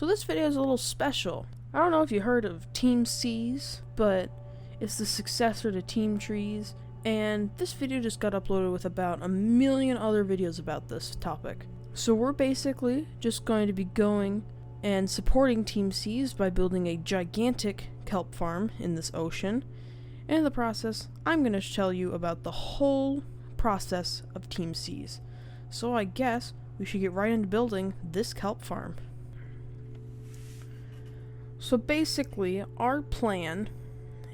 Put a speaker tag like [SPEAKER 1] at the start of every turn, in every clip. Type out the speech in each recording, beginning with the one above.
[SPEAKER 1] So this video is a little special. I don't know if you heard of Team Seas, but it's the successor to Team Trees, and this video just got uploaded with about a million other videos about this topic. So we're basically just going to be going and supporting Team Seas by building a gigantic kelp farm in this ocean. And in the process, I'm going to tell you about the whole process of Team Seas. So I guess we should get right into building this kelp farm. So basically, our plan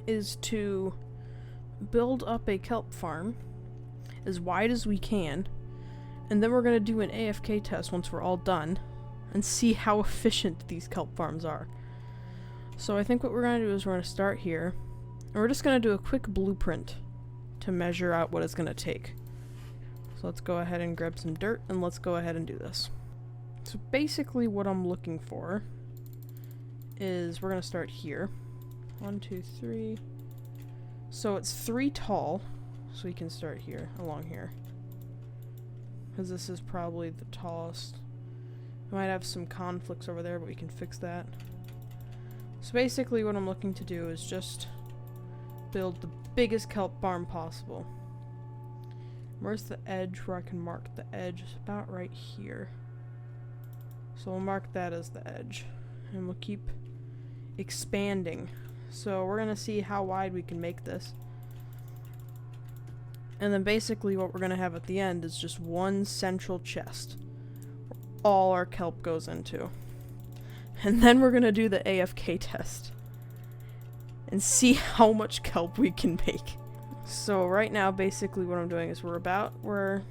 [SPEAKER 1] is to build up a kelp farm as wide as we can, and then we're going to do an AFK test once we're all done and see how efficient these kelp farms are. So I think what we're going to do is we're going to start here, and we're just going to do a quick blueprint to measure out what it's going to take. So let's go ahead and grab some dirt and let's go ahead and do this. So basically what I'm looking for is we're going to start here. 1, 2, 3. So it's 3 tall, so we can start here, along here. Because this is probably the tallest. We might have some conflicts over there, but we can fix that. So basically what I'm looking to do is just build the biggest kelp farm possible. Where's the edge where I can mark the edge? It's about right here. So we'll mark that as the edge. And we'll keep expanding. So we're going to see how wide we can make this. And then basically what we're going to have at the end is just one central chest where all our kelp goes into. And then we're going to do the AFK test and see how much kelp we can make. So right now basically what I'm doing is we're about where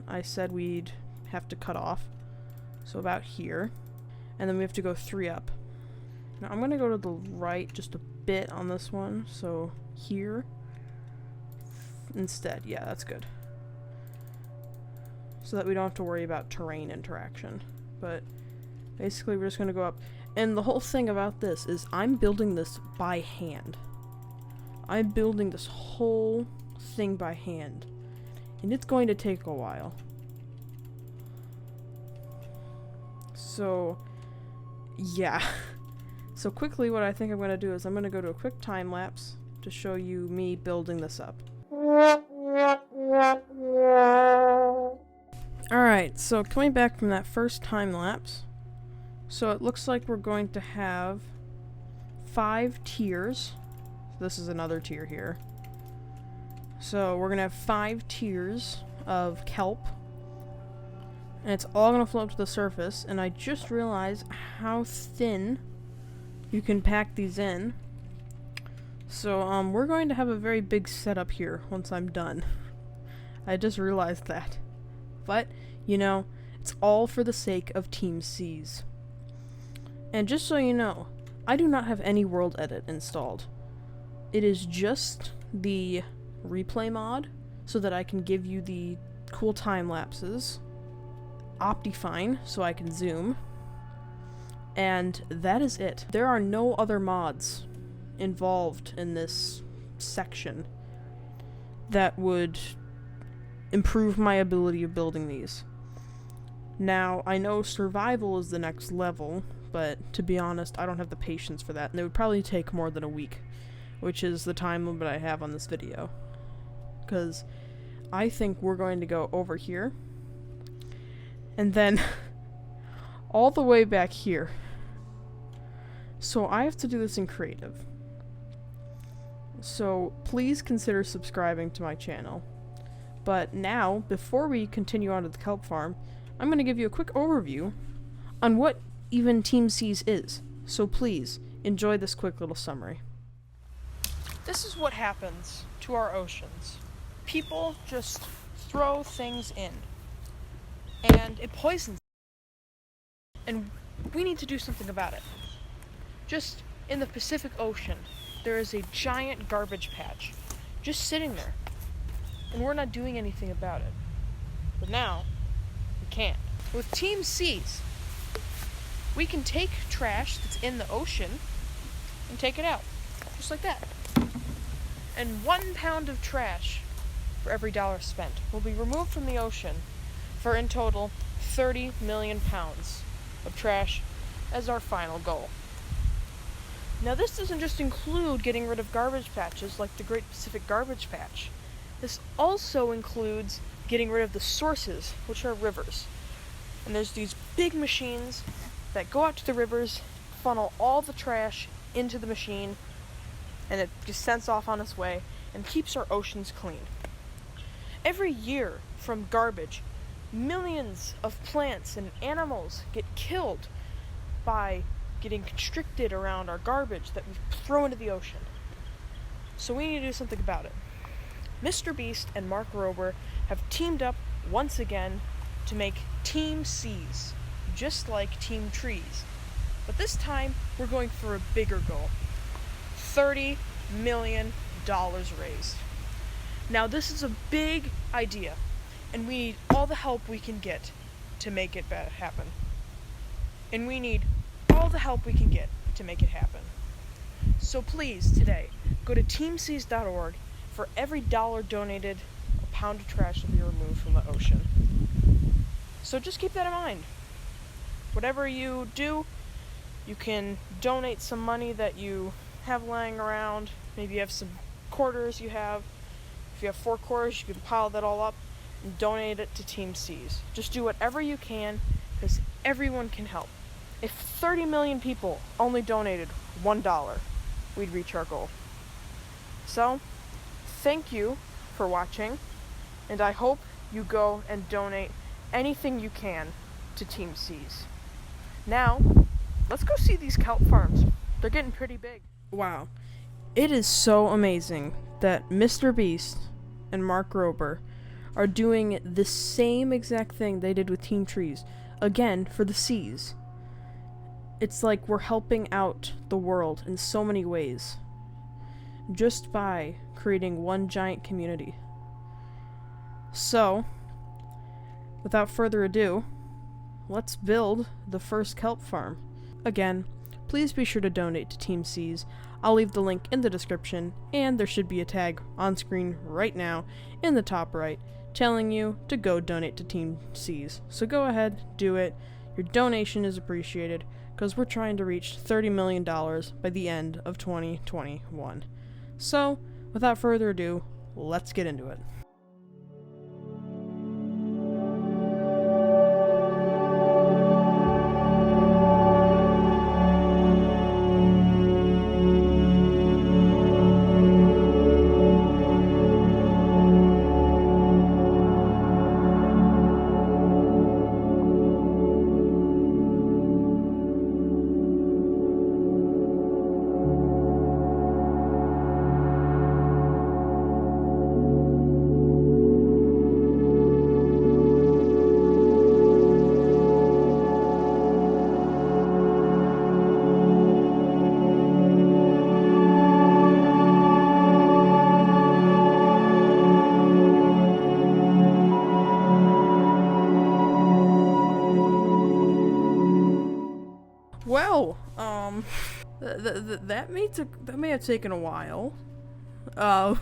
[SPEAKER 1] I said we'd have to cut off. So about here. And then we have to go 3 up. Now I'm going to go to the right just a bit on this one, so here instead. Yeah, that's good. So that we don't have to worry about terrain interaction. But basically we're just going to go up. And the whole thing about this is I'm building this by hand. I'm building this whole thing by hand. And it's going to take a while. So, yeah. So quickly what I think I'm going to do is I'm going to go to a quick time lapse to show you me building this up. Alright, so coming back from that first time lapse, so it looks like we're going to have 5 tiers. This is another tier here. So we're going to have 5 tiers of kelp. And it's all going to float to the surface. And I just realized how thin you can pack these in. So we're going to have a very big setup here once I'm done. I just realized that. But, you know, it's all for the sake of Team Seas. And just so you know, I do not have any world edit installed. It is just the replay mod so that I can give you the cool time lapses. Optifine so I can zoom. And that is it. There are no other mods involved in this section that would improve my ability of building these. Now, I know survival is the next level, but to be honest, I don't have the patience for that, and it would probably take more than a week, which is the time limit I have on this video. Because I think we're going to go over here, and then all the way back here. So I have to do this in creative. So please consider subscribing to my channel. But now, before we continue on to the kelp farm, I'm going to give you a quick overview on what even Team Seas is. So please, enjoy this quick little summary. This is what happens to our oceans. People just throw things in. And it poisons them. And we need to do something about it. Just in the Pacific Ocean, there is a giant garbage patch just sitting there. And we're not doing anything about it. But now, we can. With Team Seas, we can take trash that's in the ocean and take it out. Just like that. And 1 pound of trash for every $1 spent will be removed from the ocean for in total 30 million pounds of trash as our final goal. Now this doesn't just include getting rid of garbage patches like the Great Pacific Garbage Patch. This also includes getting rid of the sources, which are rivers. And there's these big machines that go out to the rivers, funnel all the trash into the machine, and it just sends off on its way and keeps our oceans clean. Every year from garbage, millions of plants and animals get killed by getting constricted around our garbage that we throw into the ocean. So we need to do something about it. Mr. Beast and Mark Rober have teamed up once again to make Team Seas, just like Team Trees. But this time, we're going for a bigger goal. $30 million raised. Now this is a big idea, and we need all the help we can get to make it happen. And we need all the help we can get to make it happen. So please, today, go to teamseas.org. For every dollar donated, a pound of trash will be removed from the ocean. So just keep that in mind. Whatever you do, you can donate some money that you have lying around. Maybe you have some quarters you have. If you have 4 quarters, you can pile that all up and donate it to Team Seas. Just do whatever you can, because everyone can help. If 30 million people only donated $1, we'd reach our goal. So, thank you for watching, and I hope you go and donate anything you can to Team Seas. Now, let's go see these kelp farms. They're getting pretty big. Wow. It is so amazing that Mr. Beast and Mark Rober are doing the same exact thing they did with Team Trees, again, for the seas. It's like we're helping out the world in so many ways, just by creating one giant community. So, without further ado, let's build the first kelp farm. Again, please be sure to donate to Team Seas. I'll leave the link in the description, and there should be a tag on screen right now in the top right telling you to go donate to Team Seas. So go ahead, do it. Your donation is appreciated, because we're trying to reach $30 million by the end of 2021. So, without further ado, let's get into it. Well, that may have taken a while. I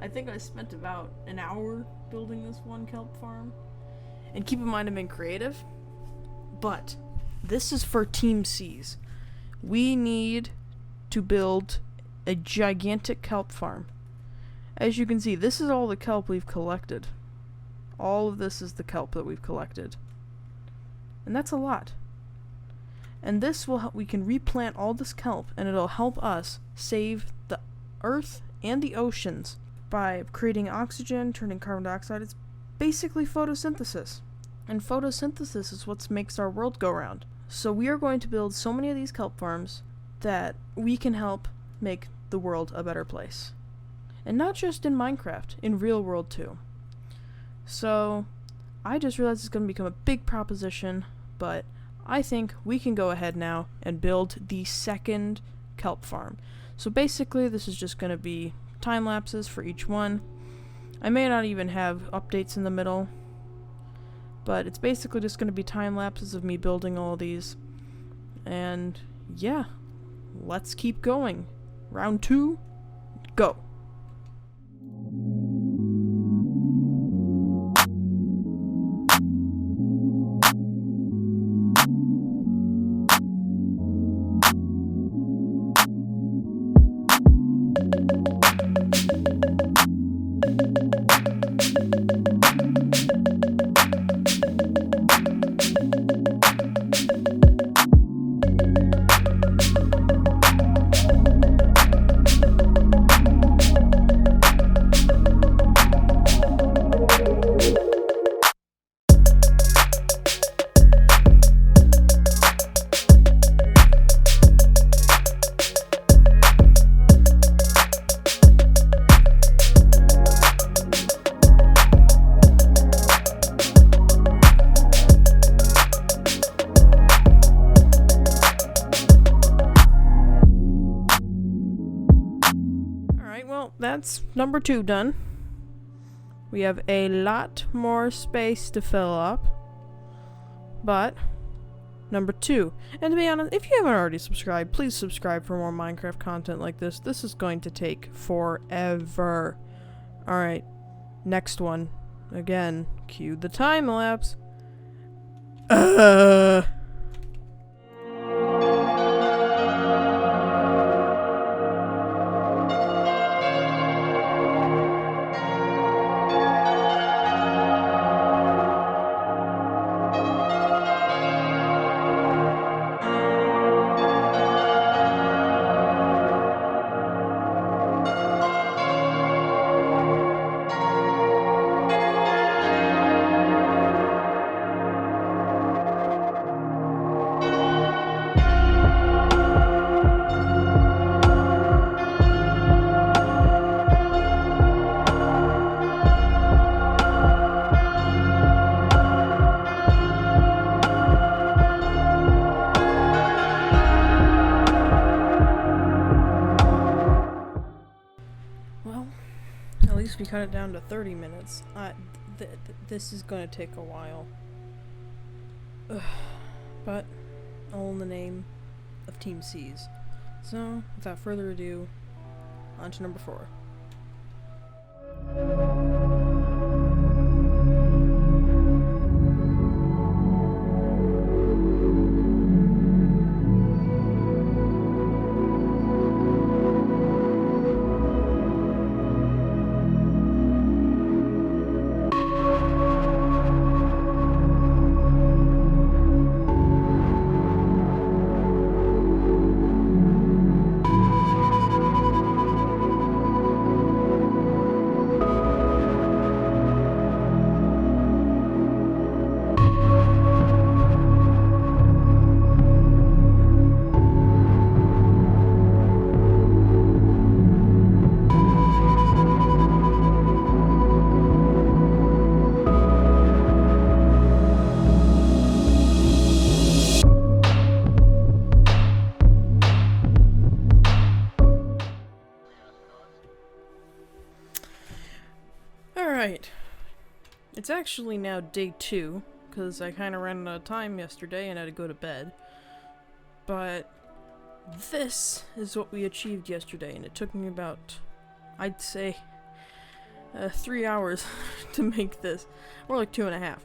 [SPEAKER 1] think I spent about an hour building this one kelp farm. And keep in mind I'm being creative, but this is for Team Seas. We need to build a gigantic kelp farm. As you can see, this is all the kelp we've collected. All of this is the kelp that we've collected. And that's a lot. And this will help, we can replant all this kelp, and it'll help us save the earth and the oceans by creating oxygen, turning carbon dioxide. It's basically photosynthesis. And photosynthesis is what makes our world go round. So we are going to build so many of these kelp farms that we can help make the world a better place. And not just in Minecraft, in real world too. So I just realized it's going to become a big proposition, but I think we can go ahead now and build the second kelp farm. So basically this is just going to be time lapses for each one. I may not even have updates in the middle, but it's basically just going to be time lapses of me building all these. And yeah, let's keep going. Round 2, go. that's number 2 done. We have a lot more space to fill up. But number 2. And to be honest, if you haven't already subscribed, please subscribe for more Minecraft content like this. This is going to take forever. Alright, next one. Again, cue the time lapse. At least we cut it down to 30 minutes. This is gonna take a while. Ugh. But all in the name of Team C's. So, without further ado, on to number 4. Alright. It's actually now day 2, because I kind of ran out of time yesterday and had to go to bed. But this is what we achieved yesterday, and it took me about, I'd say, 3 hours to make this. More like 2.5.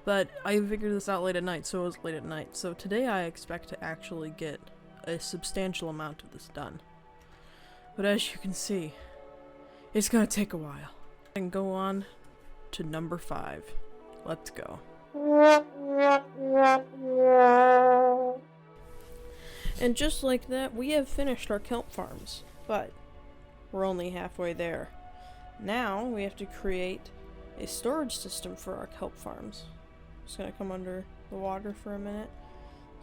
[SPEAKER 1] But I figured this out late at night, so it was late at night. So today I expect to actually get a substantial amount of this done. But as you can see, it's gonna take a while. And go on to number 5. Let's go. And just like that, we have finished our kelp farms, but we're only halfway there. Now we have to create a storage system for our kelp farms. Just gonna come under the water for a minute.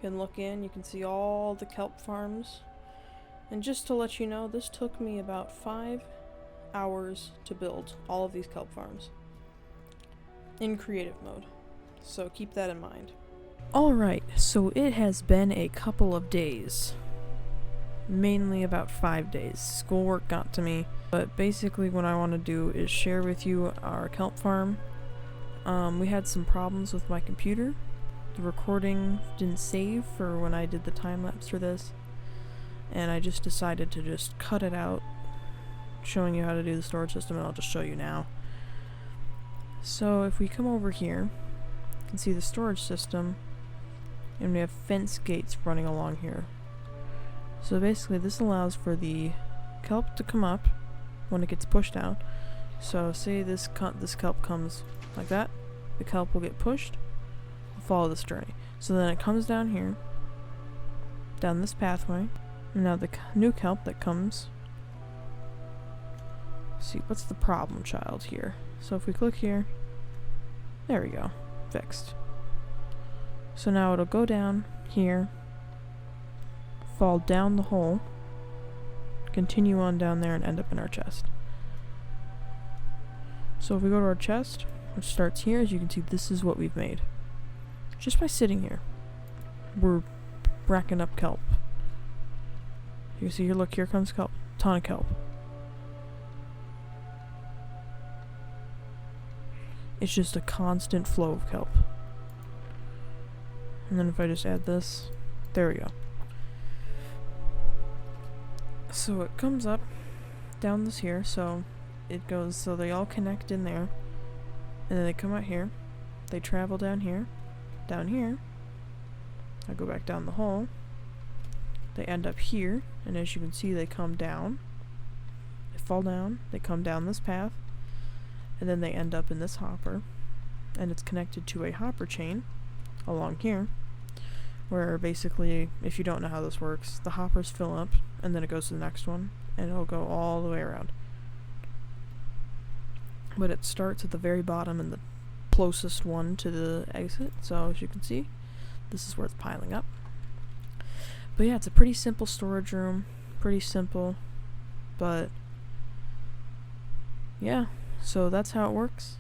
[SPEAKER 1] You can look in, you can see all the kelp farms. And just to let you know, this took me about 5 hours to build all of these kelp farms in creative mode, so keep that in mind. Alright, so it has been a couple of days, mainly about 5 days. Schoolwork got to me, but basically what I want to do is share with you our kelp farm. We had some problems with my computer. The recording didn't save for when I did the time lapse for this, and I just decided to just cut it out, showing you how to do the storage system, and I'll just show you now. So if we come over here, you can see the storage system, and we have fence gates running along here. So basically this allows for the kelp to come up when it gets pushed out. So say this kelp comes like that, the kelp will get pushed, follow this journey. So then it comes down here, down this pathway, and now the new kelp that comes. See, what's the problem child here? So if we click here, there we go, fixed. So now it'll go down here, fall down the hole, continue on down there, and end up in our chest. So if we go to our chest, which starts here, as you can see, this is what we've made. Just by sitting here, we're racking up kelp. You can see here, look, here comes kelp, ton of kelp. it's just a constant flow of kelp. And then if I just add this, there we go. So it comes up down this here, so it goes, so they all connect in there, and then they come out here, they travel down here, I go back down the hole, they end up here, and as you can see they come down, they fall down, they come down this path, and then they end up in this hopper, and it's connected to a hopper chain along here, where basically, if you don't know how this works, the hoppers fill up, and then it goes to the next one, and it'll go all the way around. But it starts at the very bottom and the closest one to the exit, so as you can see, this is where it's piling up. But yeah, it's a pretty simple storage room, pretty simple, but yeah, so that's how it works.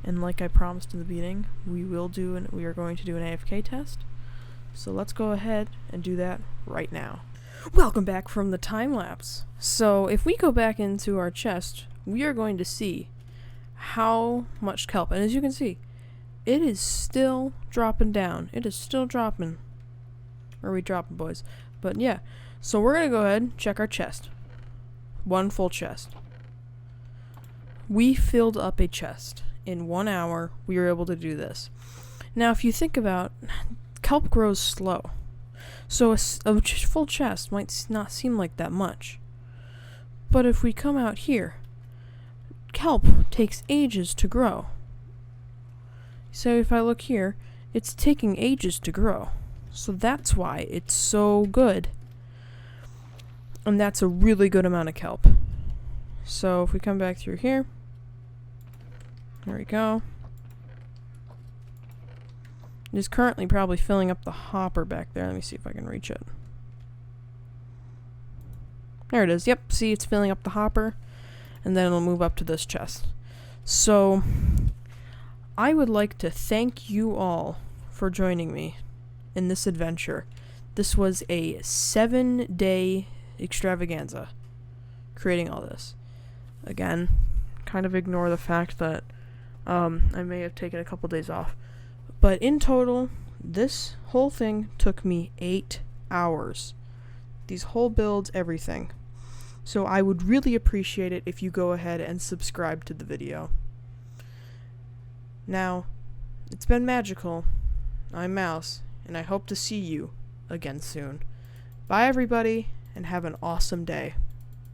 [SPEAKER 1] And like I promised in the beginning, we are going to do an AFK test. So let's go ahead and do that right now. Welcome back from the time lapse. So if we go back into our chest, we are going to see how much kelp, and as you can see, it is still dropping down. It is still dropping. Or are we dropping, boys? But yeah, so we're gonna go ahead and check our chest. One full chest. We filled up a chest. In 1 hour, we were able to do this. Now, if you think about, kelp grows slow. So a full chest might not seem like that much. But if we come out here, kelp takes ages to grow. So if I look here, it's taking ages to grow. So that's why it's so good. And that's a really good amount of kelp. So if we come back through here, there we go. It is currently probably filling up the hopper back there. Let me see if I can reach it. There it is. Yep, see, it's filling up the hopper. And then it'll move up to this chest. So, I would like to thank you all for joining me in this adventure. This was a 7-day extravaganza, creating all this. Again, kind of ignore the fact that I may have taken a couple days off. But in total, this whole thing took me 8 hours. These whole builds, everything. So I would really appreciate it if you go ahead and subscribe to the video. Now, it's been magical. I'm Mouse, and I hope to see you again soon. Bye everybody, and have an awesome day.